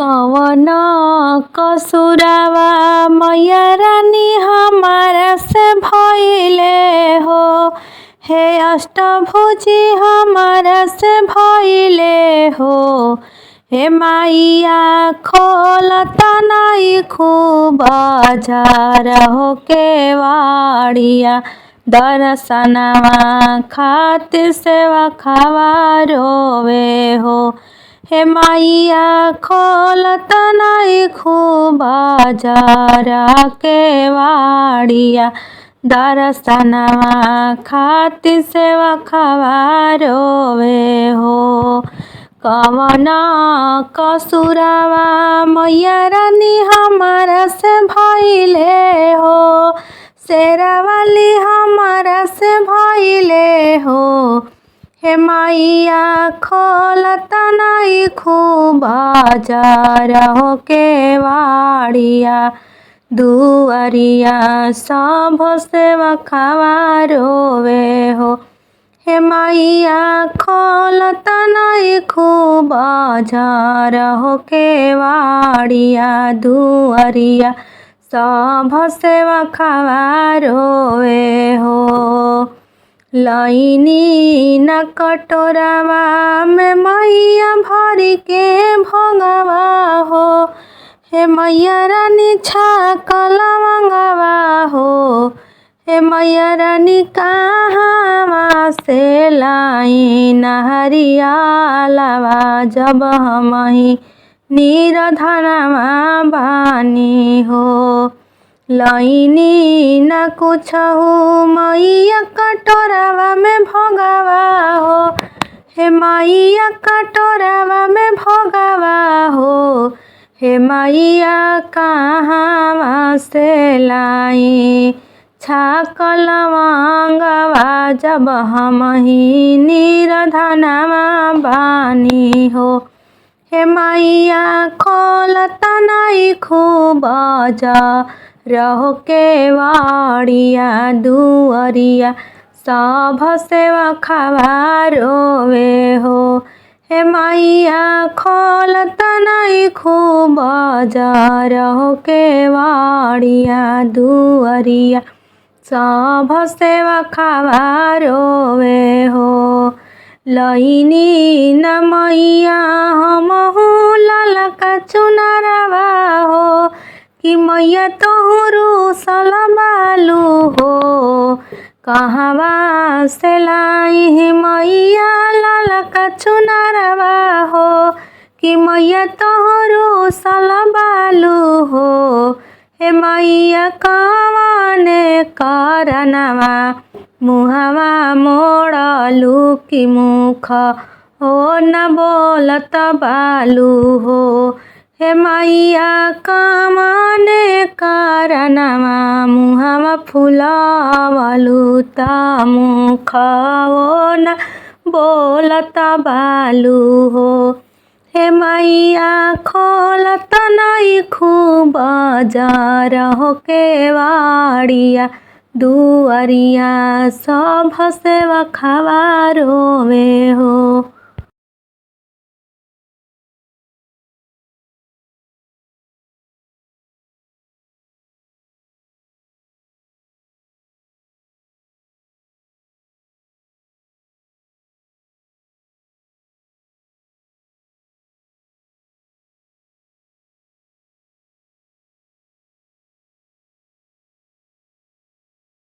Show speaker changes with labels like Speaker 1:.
Speaker 1: कवन कसुरवा मैया रानी हमारा से भइले हो। हे अष्टभुजी हमारा से भइले हो। हे माइया खोलता नहीं खूब बाजार हो के वाड़िया। दर्शनवा खातिर सेवा खावा रोवे हो। हे माइया खोलता नहीं खूब बाजार के वाड़िया। दर्शनवा खातिर सेवा खावा रोवे हो। कवन कसुरवा मैया रानी हमारा से भइले हो। शेरावाली हमारा से भइले हो। हे माइया खोलता नहीं खूब बाजार हो के वाड़िया। दुआरिया सब सेवा खावा रोवे हो। हे माइया खोलता नहीं खूब बाजार हो के वाड़िया। दुआरिया सब सेवा खावा रोवे हो। लईनी न कटोरावा में मैया भरी के भोगवा हो। हे मैया रानी छाकल मंगवा हो। हे मैया रानी कहाँ से लाई नहरियालवा। जब हमही निरधनवा बानी हो। लईनी न कुछ हो मैया कटोरावा में भोगवा हो। हे मैया कटोरावा में भोगवा हो। हे मैया कहाँ से लाई छाकल मंगवा। जब हमही निरधनवा बानी हो। हे मैया खोलता नहीं खूब बाजार हो के वाड़िया। दुआरिया सब सेवा खावा रोवे हो। हे मैया खोलता नहीं खूब बाजार हो के वाड़िया। दुआरिया सब सेवा खावा रोवे हो। लईनी न मैया हमहू ललका चुनरवा हो। कि मैया तोहरू सलबालू हो। कहवा से लाई मैया ललका चुनरवा हो। कि मैया तोहरू सलबालू हो। हे मैया कवन करनवा मुहवा मोड़लू। कि मुख हो न बोलत बालू हो। हे मैया कवन करनवा मुहवा फुलावलू। ता मुख हो न बोलत बालू हो। हे मैया खोलता नहीं खूब बाजार हो के वाड़िया। दुआरिया सब सेवा खावा रोवे हो।